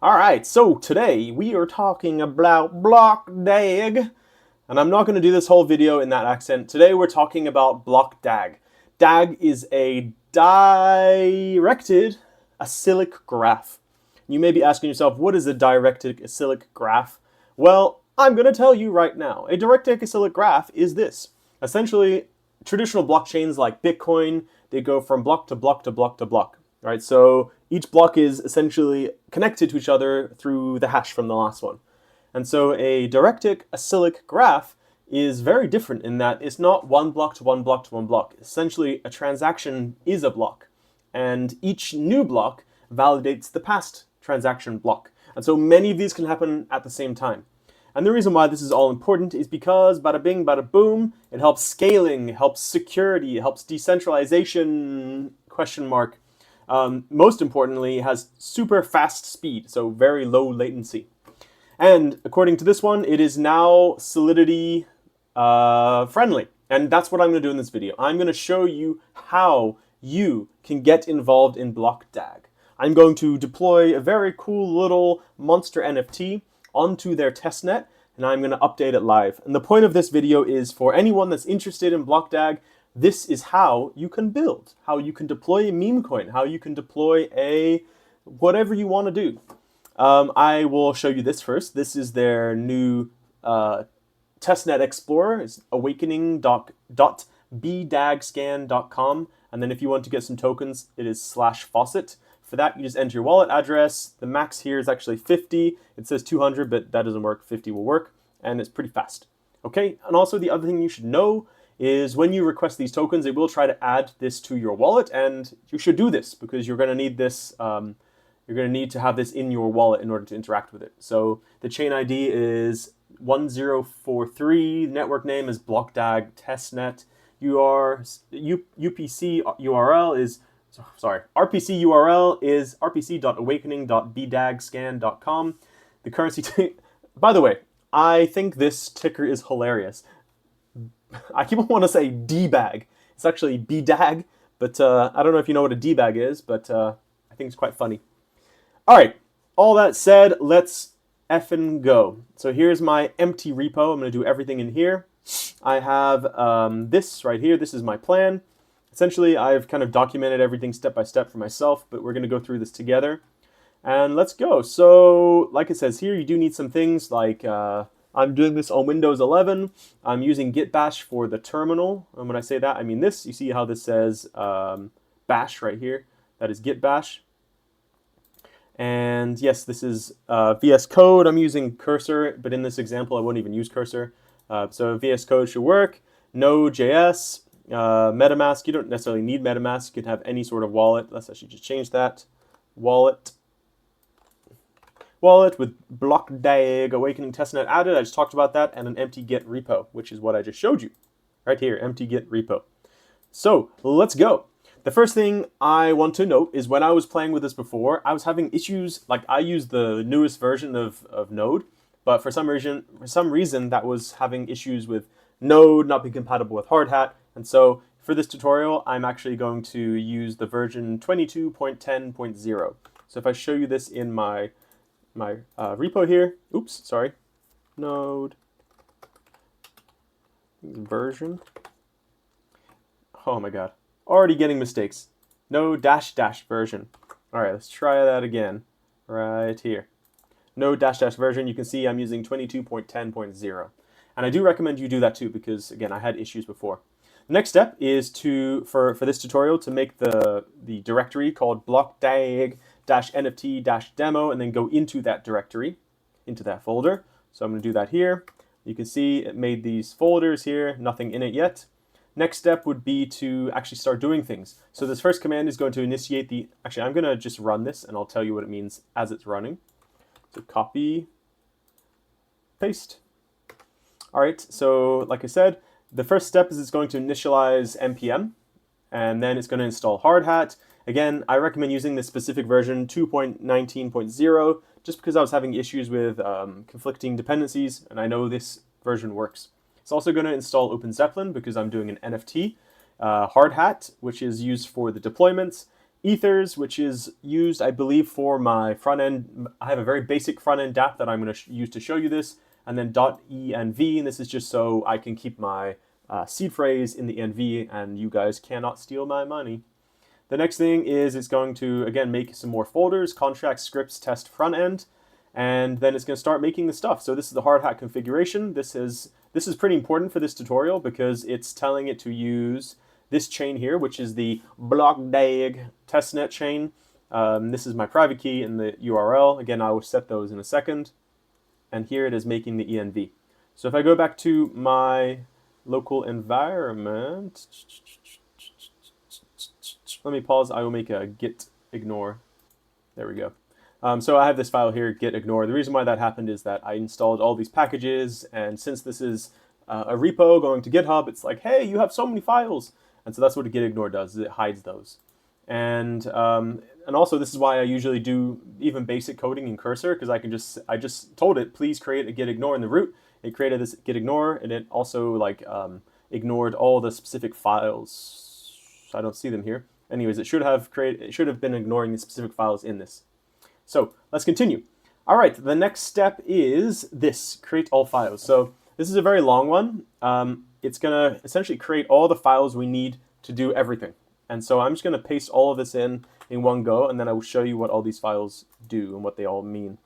All right, so today we are talking about BlockDAG, and I'm not going to do this whole video in that accent. Today we're talking about BlockDAG. DAG is a directed acyclic graph. You may be asking yourself, what is a directed acyclic graph? Well, I'm going to tell you right now. A directed acyclic graph is this. Essentially, traditional blockchains like Bitcoin, they go from block to block to block to block. Right, so each block is essentially connected to each other through the hash from the last one. And so a directed acyclic graph is very different in that it's not one block to one block to one block. Essentially, a transaction is a block, and each new block validates the past transaction block. And so many of these can happen at the same time. And the reason why this is all important is because bada bing, bada boom, it helps scaling, it helps security, it helps decentralization, question mark. Most importantly, it has super fast speed, so very low latency. And according to this one, it is now Solidity friendly. And that's what I'm going to do in this video. I'm going to show you how you can get involved in BlockDAG. I'm going to deploy a very cool little monster NFT onto their testnet, and I'm going to update it live. And the point of this video is for anyone that's interested in BlockDAG, this is how you can build, how you can deploy a meme coin, how you can deploy a whatever you want to do. I will show you this first. This is their new testnet explorer. It's awakening.bdagscan.com. And then if you want to get some tokens, it is /faucet. For that, you just enter your wallet address. The max here is actually 50. It says 200, but that doesn't work. 50 will work, and it's pretty fast. Okay, and also the other thing you should know is when you request these tokens, it will try to add this to your wallet, and you should do this because you're going to need this. You're going to need to have this in your wallet in order to interact with it. So the chain ID is 1043. Network name is BlockDAG testnet. UPC URL is RPC URL is rpc.awakening.bdagscan.com. The currency. By the way, I think this ticker is hilarious. I keep wanting to say dBag. It's actually BDAG, but I don't know if you know what a dBag is, but I think it's quite funny. All right, all that said, let's effing go. So here's my empty repo. I'm going to do everything in here. I have this right here. This is my plan. Essentially, I've kind of documented everything step by step for myself, but we're going to go through this together. And let's go. So like it says here, you do need some things like I'm doing this on Windows 11. I'm using git bash for the terminal. And when I say that, I mean this. You see how this says bash right here? That is git bash. And yes, this is VS Code. I'm using cursor, but in this example, I won't even use cursor. So VS Code should work. Node.js, MetaMask. You don't necessarily need MetaMask. You can have any sort of wallet. Let's actually just change that. Wallet with BlockDAG Awakening testnet added. I just talked about that, and an empty git repo, which is what I just showed you. Right here, empty git repo. So let's go. The first thing I want to note is when I was playing with this before, I was having issues. Like I used the newest version of Node, but for some reason that was having issues with Node not being compatible with Hardhat. And so for this tutorial, I'm actually going to use the version 22.10.0. So if I show you this in my repo here, oops, sorry, Node version. Oh my God. Already getting mistakes. No dash version. All right, let's try that again. Right here. No dash version. You can see I'm using 22.10.0. And I do recommend you do that too because, again, I had issues before. The next step is for this tutorial to make the directory called BlockDAG-NFT-demo and then go into that directory, into that folder. So I'm going to do that here. You can see it made these folders here, nothing in it yet. Next step would be to actually start doing things. So this first command is going to initiate actually I'm going to just run this and I'll tell you what it means as it's running. So copy, paste. All right, so like I said, the first step is it's going to initialize npm, and then it's going to install Hardhat. Again, I recommend using this specific version 2.19.0 just because I was having issues with conflicting dependencies, and I know this version works. It's also going to install OpenZeppelin because I'm doing an NFT, Hardhat, which is used for the deployments, ethers, which is used, I believe, for my front end. I have a very basic front end dApp that I'm going to use to show you this, and then .env, and this is just so I can keep my seed phrase in the env, and you guys cannot steal my money. The next thing is it's going to, again, make some more folders, contract, scripts, test, front end, and then it's going to start making the stuff. So this is the Hardhat configuration. This is pretty important for this tutorial because it's telling it to use this chain here, which is the BlockDAG testnet chain. This is my private key and the URL. Again, I will set those in a second. And here it is making the env. So if I go back to my local environment, let me pause. I will make a git ignore. There we go. So I have this file here, git ignore. The reason why that happened is that I installed all these packages, and since this is a repo going to GitHub, it's like, hey, you have so many files. And so that's what a git ignore does, is it hides those. And also this is why I usually do even basic coding in Cursor, because I just told it, please create a git ignore in the root. It created this git ignore, and it also like ignored all the specific files. I don't see them here. Anyways, it should have been ignoring the specific files in this. So let's continue. All right, the next step is this, create all files. So this is a very long one. It's gonna essentially create all the files we need to do everything. And so I'm just gonna paste all of this in one go, and then I will show you what all these files do and what they all mean.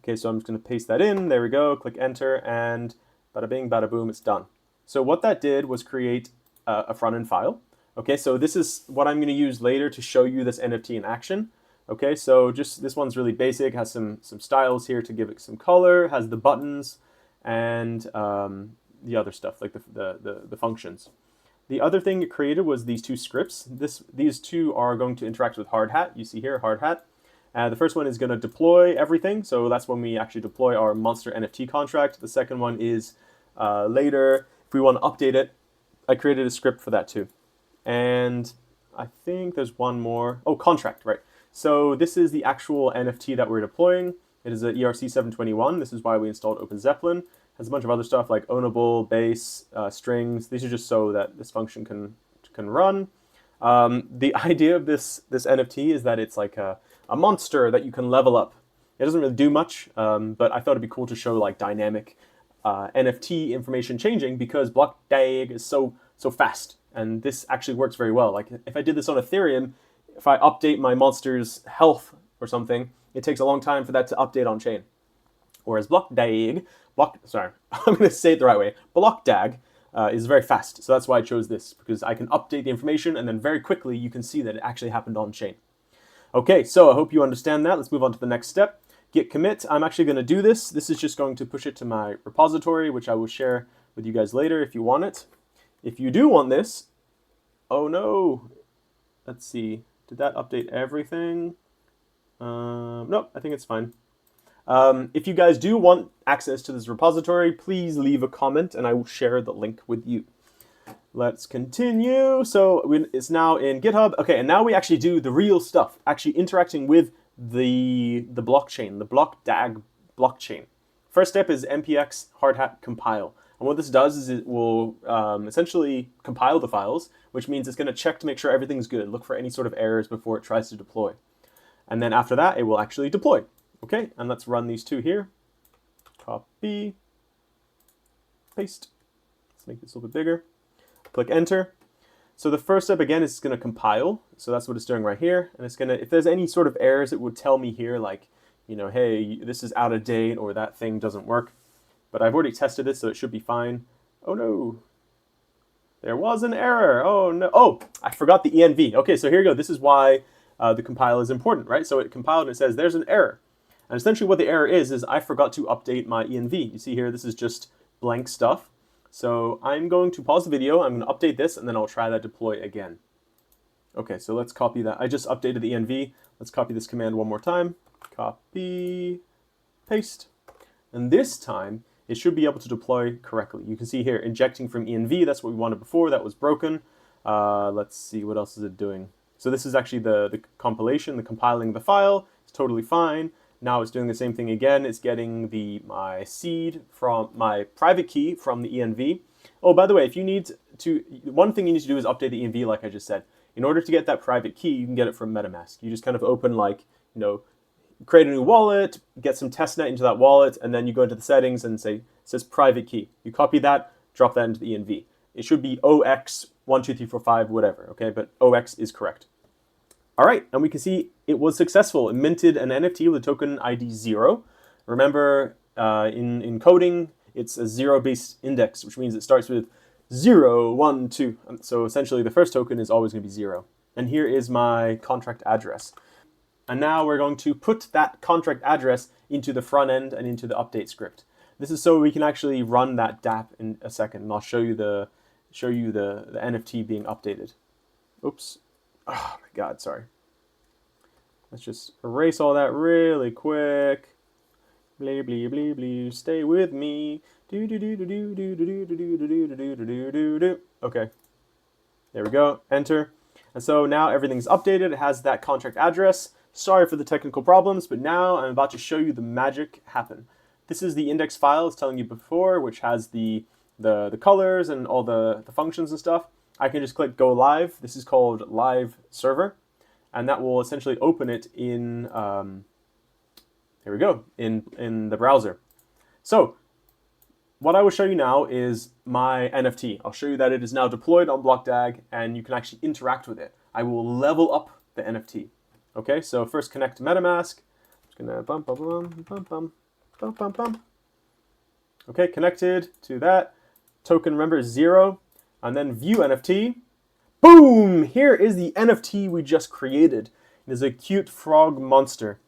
Okay, so I'm just gonna paste that in, there we go, click enter, and bada bing, bada boom, it's done. So what that did was create a front-end file. Okay, so this is what I'm gonna use later to show you this NFT in action. Okay, so just this one's really basic, has some styles here to give it some color, has the buttons, and the other stuff, like the functions. The other thing it created was these two scripts. These two are going to interact with Hardhat. You see here, Hardhat. The first one is going to deploy everything, so that's when we actually deploy our monster NFT contract. The second one is later, if we want to update it. I created a script for that too. And I think there's one more. Oh, contract, right. So this is the actual NFT that we're deploying. It is a ERC 721. This is why we installed OpenZeppelin. It has a bunch of other stuff like ownable, base, strings. These are just so that this function can run. The idea of this NFT is that it's like a monster that you can level up. It doesn't really do much, but I thought it'd be cool to show like dynamic NFT information changing because BlockDAG is so fast, and this actually works very well. Like if I did this on Ethereum, if I update my monster's health or something, it takes a long time for that to update on chain. Whereas BlockDAG, I'm going to say it the right way, BlockDAG is very fast. So that's why I chose this, because I can update the information and then very quickly you can see that it actually happened on chain. Okay, so I hope you understand that. Let's move on to the next step. Git commit. I'm actually going to do this. This is just going to push it to my repository, which I will share with you guys later if you want it. If you do want this, oh no, let's see. Did that update everything? Nope, I think it's fine. If you guys do want access to this repository, please leave a comment and I will share the link with you. Let's continue. So it's now in GitHub. Okay, and now we actually do the real stuff, actually interacting with the blockchain, the BlockDAG blockchain. First step is npx hardhat compile. And what this does is it will essentially compile the files, which means it's going to check to make sure everything's good, look for any sort of errors before it tries to deploy. And then after that, it will actually deploy. Okay, and let's run these two here. Copy, paste. Let's make this a little bit bigger. Click enter. So the first step again is going to compile. So that's what it's doing right here. And it's going to, if there's any sort of errors, it would tell me here like, you know, hey, this is out of date or that thing doesn't work. But I've already tested it, so it should be fine. Oh no, there was an error. Oh no, oh, I forgot the env. Okay, so here you go. This is why the compile is important, right? So it compiled and it says there's an error. And essentially what the error is I forgot to update my env. You see here, this is just blank stuff. So I'm going to pause the video, I'm going to update this, and then I'll try that deploy again. Okay, so let's copy that. I just updated the env. Let's copy this command one more time. Copy, paste. And this time, it should be able to deploy correctly. You can see here, injecting from env, that's what we wanted before, that was broken. Let's see, what else is it doing? So this is actually the compilation, the compiling the file. It's totally fine. Now it's doing the same thing again. It's getting my seed from my private key from the env. Oh, by the way, if you need to, one thing you need to do is update the env like I just said. In order to get that private key, you can get it from MetaMask. You just kind of open like, create a new wallet, get some testnet into that wallet, and then you go into the settings and say, it says private key. You copy that, drop that into the env. It should be OX12345, whatever, okay? But OX is correct. All right, and we can see it was successful. It minted an NFT with a token ID 0. Remember, in coding, it's a zero-based index, which means it starts with 0, 1, 2. So essentially, the first token is always going to be 0. And here is my contract address. And now we're going to put that contract address into the front end and into the update script. This is so we can actually run that dApp in a second, and I'll show you the NFT being updated. Oops. Oh my God, sorry. Let's just erase all that really quick. Blee blee blee blee. Stay with me. Do do do do do do do do do do do do do do. Okay. There we go. Enter. And so now everything's updated. It has that contract address. Sorry for the technical problems, but now I'm about to show you the magic happen. This is the index file I was telling you before, which has the colors and all the functions and stuff. I can just click go live. This is called live server, and that will essentially open it in here we go, in the browser. So what I will show you now is my NFT. I'll show you that it is now deployed on BlockDAG, and you can actually interact with it. I will level up the NFT. Okay, so first connect to MetaMask. I'm just gonna bum bum bum bum bum bum bum bum. Okay, connected to that. Token, remember, is 0. And then view NFT. Boom! Here is the NFT we just created. It is a cute frog monster.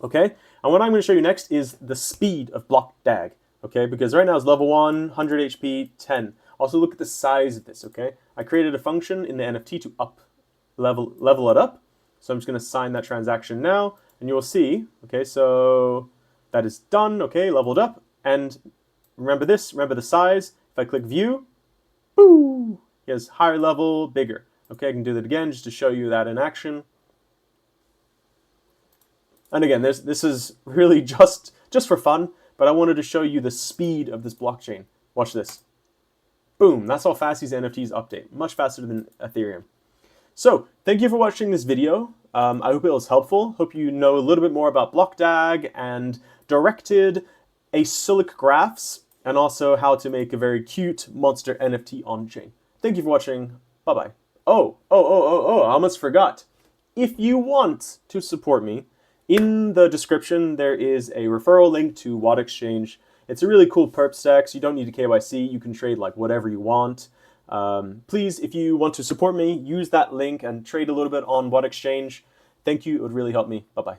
Okay, and what I'm going to show you next is the speed of BlockDAG. Okay, because right now it's level 1, 100 HP, 10. Also look at the size of this, okay? I created a function in the NFT to level it up. So I'm just going to sign that transaction now, and you will see, okay, so that is done, okay, leveled up. And remember this, remember the size. If I click view, boo, it has higher level, bigger. Okay, I can do that again just to show you that in action. And again, this is really just for fun, but I wanted to show you the speed of this blockchain. Watch this. Boom, that's how fast these NFTs update. Much faster than Ethereum. So, thank you for watching this video. I hope it was helpful. Hope you know a little bit more about BlockDAG and directed acyclic graphs, and also how to make a very cute monster NFT on-chain. Thank you for watching. Bye-bye. Oh, I almost forgot. If you want to support me, in the description there is a referral link to Watt Exchange. It's a really cool perp stack, so you don't need a KYC. You can trade like whatever you want. Please, if you want to support me, use that link and trade a little bit on Watt Exchange. Thank you. It would really help me. Bye-bye.